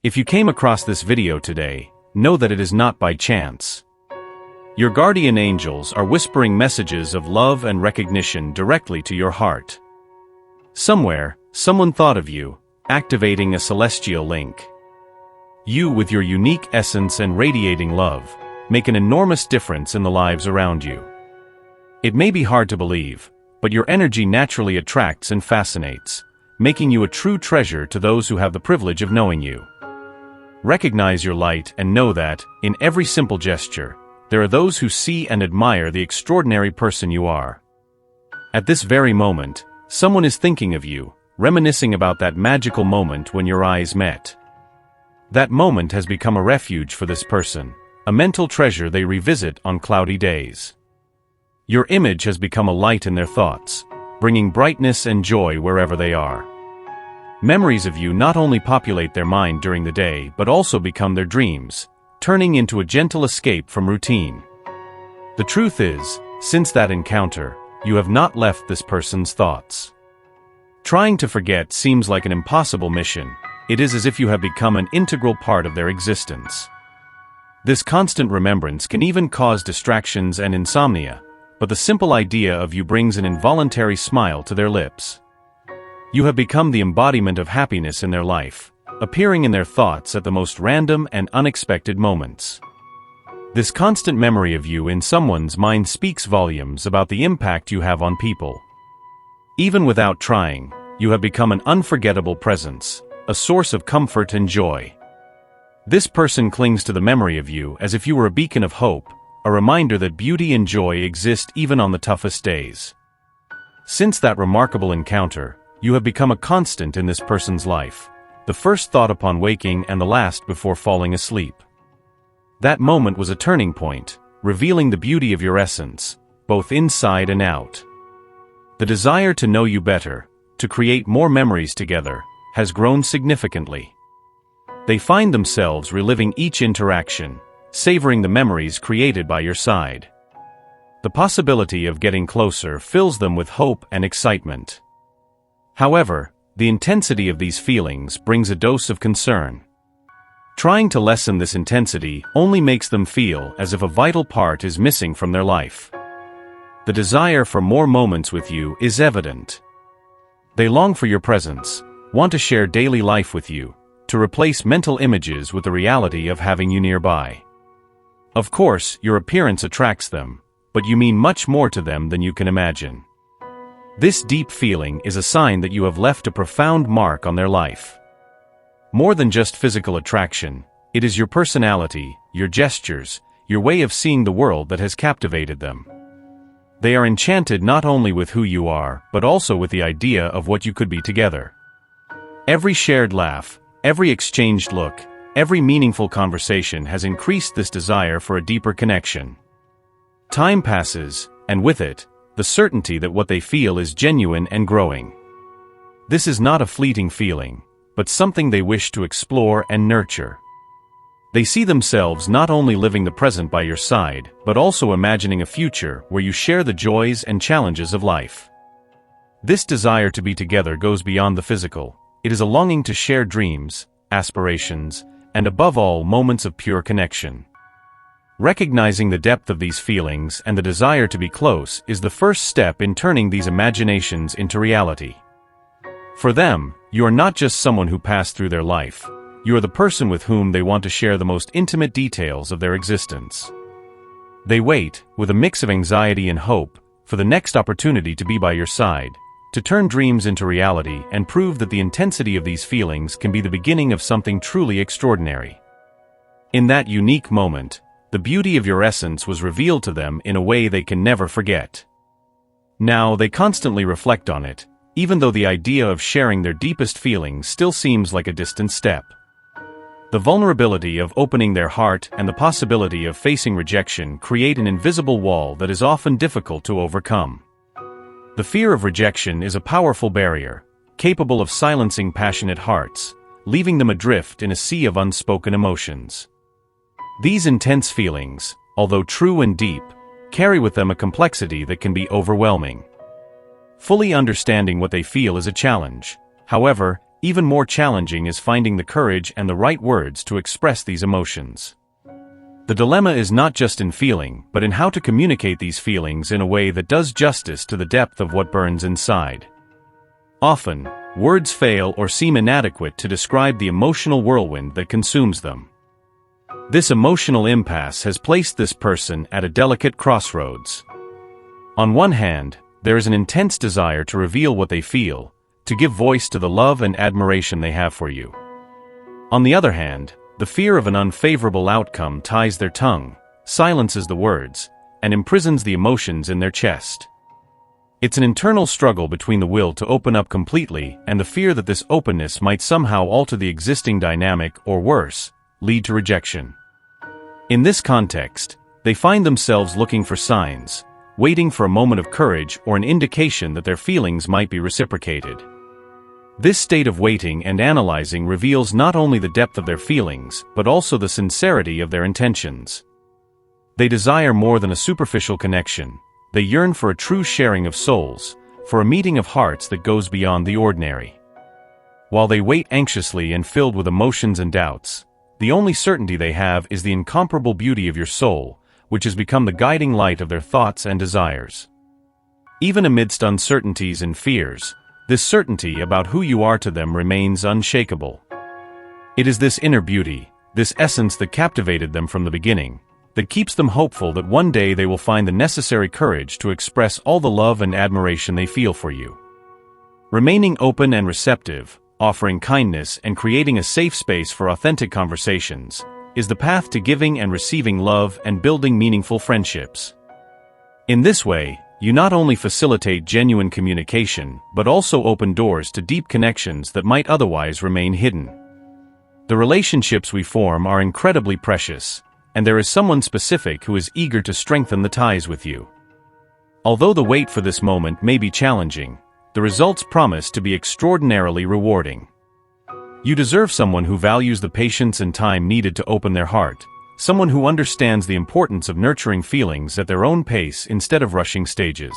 If you came across this video today, know that it is not by chance. Your guardian angels are whispering messages of love and recognition directly to your heart. Somewhere, someone thought of you, activating a celestial link. You, with your unique essence and radiating love, make an enormous difference in the lives around you. It may be hard to believe, but your energy naturally attracts and fascinates, making you a true treasure to those who have the privilege of knowing you. Recognize your light and know that, in every simple gesture, there are those who see and admire the extraordinary person you are. At this very moment, someone is thinking of you, reminiscing about that magical moment when your eyes met. That moment has become a refuge for this person, a mental treasure they revisit on cloudy days. Your image has become a light in their thoughts, bringing brightness and joy wherever they are. Memories of you not only populate their mind during the day but also become their dreams, turning into a gentle escape from routine. The truth is, since that encounter, you have not left this person's thoughts. Trying to forget seems like an impossible mission. It is as if you have become an integral part of their existence. This constant remembrance can even cause distractions and insomnia, but the simple idea of you brings an involuntary smile to their lips. You have become the embodiment of happiness in their life, appearing in their thoughts at the most random and unexpected moments. This constant memory of you in someone's mind speaks volumes about the impact you have on people. Even without trying, you have become an unforgettable presence, a source of comfort and joy. This person clings to the memory of you as if you were a beacon of hope, a reminder that beauty and joy exist even on the toughest days. Since that remarkable encounter, you have become a constant in this person's life, the first thought upon waking and the last before falling asleep. That moment was a turning point, revealing the beauty of your essence, both inside and out. The desire to know you better, to create more memories together, has grown significantly. They find themselves reliving each interaction, savoring the memories created by your side. The possibility of getting closer fills them with hope and excitement. However, the intensity of these feelings brings a dose of concern. Trying to lessen this intensity only makes them feel as if a vital part is missing from their life. The desire for more moments with you is evident. They long for your presence, want to share daily life with you, to replace mental images with the reality of having you nearby. Of course, your appearance attracts them, but you mean much more to them than you can imagine. This deep feeling is a sign that you have left a profound mark on their life. More than just physical attraction, it is your personality, your gestures, your way of seeing the world that has captivated them. They are enchanted not only with who you are, but also with the idea of what you could be together. Every shared laugh, every exchanged look, every meaningful conversation has increased this desire for a deeper connection. Time passes, and with it, the certainty that what they feel is genuine and growing. This is not a fleeting feeling, but something they wish to explore and nurture. They see themselves not only living the present by your side, but also imagining a future where you share the joys and challenges of life. This desire to be together goes beyond the physical. It is a longing to share dreams, aspirations, and above all, moments of pure connection. Recognizing the depth of these feelings and the desire to be close is the first step in turning these imaginations into reality. For them, you are not just someone who passed through their life. You are the person with whom they want to share the most intimate details of their existence. They wait, with a mix of anxiety and hope, for the next opportunity to be by your side, to turn dreams into reality and prove that the intensity of these feelings can be the beginning of something truly extraordinary. In that unique moment, the beauty of your essence was revealed to them in a way they can never forget. Now they constantly reflect on it, even though the idea of sharing their deepest feelings still seems like a distant step. The vulnerability of opening their heart and the possibility of facing rejection create an invisible wall that is often difficult to overcome. The fear of rejection is a powerful barrier, capable of silencing passionate hearts, leaving them adrift in a sea of unspoken emotions. These intense feelings, although true and deep, carry with them a complexity that can be overwhelming. Fully understanding what they feel is a challenge. However, even more challenging is finding the courage and the right words to express these emotions. The dilemma is not just in feeling, but in how to communicate these feelings in a way that does justice to the depth of what burns inside. Often, words fail or seem inadequate to describe the emotional whirlwind that consumes them. This emotional impasse has placed this person at a delicate crossroads. On one hand, there is an intense desire to reveal what they feel, to give voice to the love and admiration they have for you. On the other hand, the fear of an unfavorable outcome ties their tongue, silences the words, and imprisons the emotions in their chest. It's an internal struggle between the will to open up completely and the fear that this openness might somehow alter the existing dynamic or worse, lead to rejection. In this context, they find themselves looking for signs, waiting for a moment of courage or an indication that their feelings might be reciprocated. This state of waiting and analyzing reveals not only the depth of their feelings, but also the sincerity of their intentions. They desire more than a superficial connection. They yearn for a true sharing of souls, for a meeting of hearts that goes beyond the ordinary. While they wait anxiously and filled with emotions and doubts, the only certainty they have is the incomparable beauty of your soul, which has become the guiding light of their thoughts and desires. Even amidst uncertainties and fears, this certainty about who you are to them remains unshakable. It is this inner beauty, this essence that captivated them from the beginning, that keeps them hopeful that one day they will find the necessary courage to express all the love and admiration they feel for you. Remaining open and receptive, offering kindness and creating a safe space for authentic conversations, is the path to giving and receiving love and building meaningful friendships. In this way, you not only facilitate genuine communication, but also open doors to deep connections that might otherwise remain hidden. The relationships we form are incredibly precious, and there is someone specific who is eager to strengthen the ties with you. Although the wait for this moment may be challenging, the results promise to be extraordinarily rewarding. You deserve someone who values the patience and time needed to open their heart, someone who understands the importance of nurturing feelings at their own pace instead of rushing stages.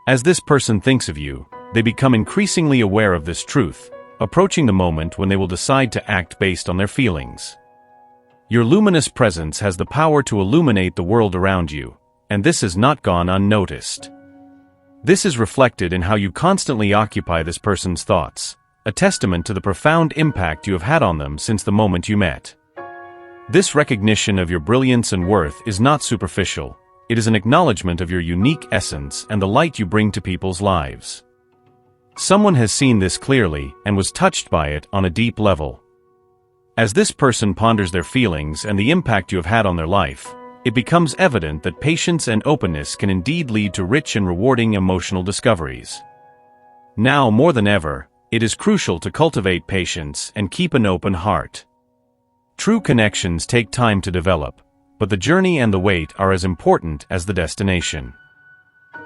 As this person thinks of you, they become increasingly aware of this truth, approaching the moment when they will decide to act based on their feelings. Your luminous presence has the power to illuminate the world around you, and this has not gone unnoticed. This is reflected in how you constantly occupy this person's thoughts, a testament to the profound impact you have had on them since the moment you met. This recognition of your brilliance and worth is not superficial, it is an acknowledgement of your unique essence and the light you bring to people's lives. Someone has seen this clearly and was touched by it on a deep level. As this person ponders their feelings and the impact you have had on their life, it becomes evident that patience and openness can indeed lead to rich and rewarding emotional discoveries. Now more than ever, it is crucial to cultivate patience and keep an open heart. True connections take time to develop, but the journey and the wait are as important as the destination.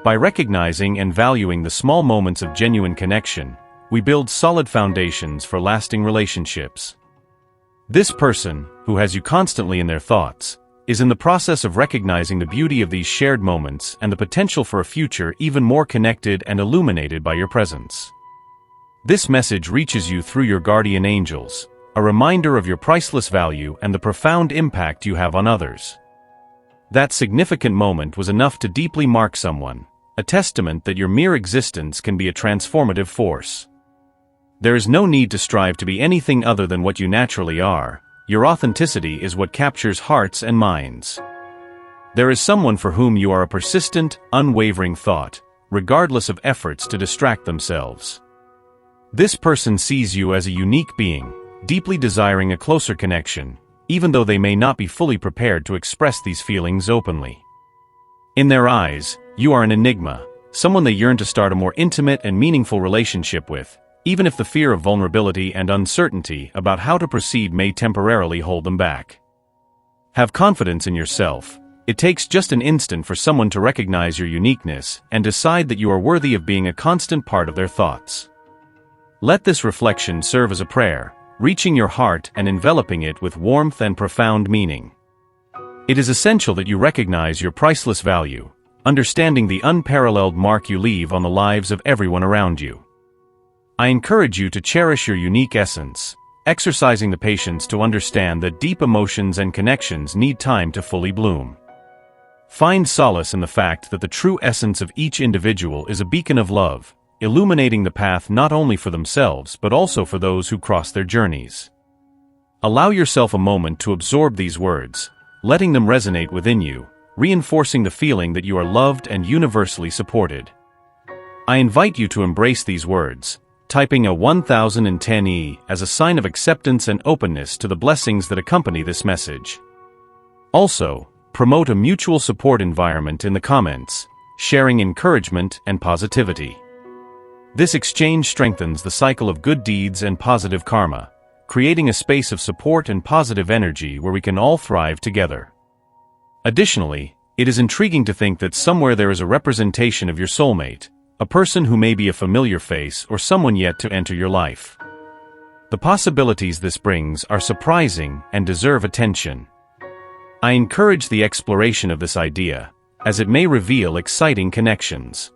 By recognizing and valuing the small moments of genuine connection, we build solid foundations for lasting relationships. This person, who has you constantly in their thoughts, is in the process of recognizing the beauty of these shared moments and the potential for a future even more connected and illuminated by your presence. This message reaches you through your guardian angels, a reminder of your priceless value and the profound impact you have on others. That significant moment was enough to deeply mark someone, a testament that your mere existence can be a transformative force. There is no need to strive to be anything other than what you naturally are. Your authenticity is what captures hearts and minds. There is someone for whom you are a persistent, unwavering thought, regardless of efforts to distract themselves. This person sees you as a unique being, deeply desiring a closer connection, even though they may not be fully prepared to express these feelings openly. In their eyes, you are an enigma, someone they yearn to start a more intimate and meaningful relationship with, even if the fear of vulnerability and uncertainty about how to proceed may temporarily hold them back. Have confidence in yourself. It takes just an instant for someone to recognize your uniqueness and decide that you are worthy of being a constant part of their thoughts. Let this reflection serve as a prayer, reaching your heart and enveloping it with warmth and profound meaning. It is essential that you recognize your priceless value, understanding the unparalleled mark you leave on the lives of everyone around you. I encourage you to cherish your unique essence, exercising the patience to understand that deep emotions and connections need time to fully bloom. Find solace in the fact that the true essence of each individual is a beacon of love, illuminating the path not only for themselves but also for those who cross their journeys. Allow yourself a moment to absorb these words, letting them resonate within you, reinforcing the feeling that you are loved and universally supported. I invite you to embrace these words, typing a 1010E as a sign of acceptance and openness to the blessings that accompany this message. Also, promote a mutual support environment in the comments, sharing encouragement and positivity. This exchange strengthens the cycle of good deeds and positive karma, creating a space of support and positive energy where we can all thrive together. Additionally, it is intriguing to think that somewhere there is a representation of your soulmate, a person who may be a familiar face or someone yet to enter your life. The possibilities this brings are surprising and deserve attention. I encourage the exploration of this idea, as it may reveal exciting connections.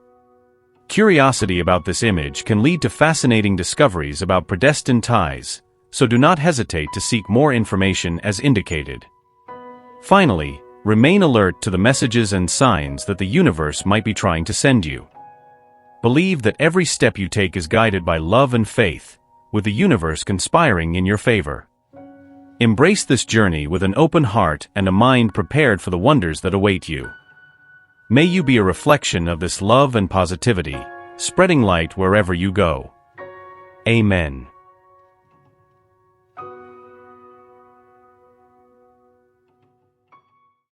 Curiosity about this image can lead to fascinating discoveries about predestined ties, so do not hesitate to seek more information as indicated. Finally, remain alert to the messages and signs that the universe might be trying to send you. Believe that every step you take is guided by love and faith, with the universe conspiring in your favor. Embrace this journey with an open heart and a mind prepared for the wonders that await you. May you be a reflection of this love and positivity, spreading light wherever you go. Amen.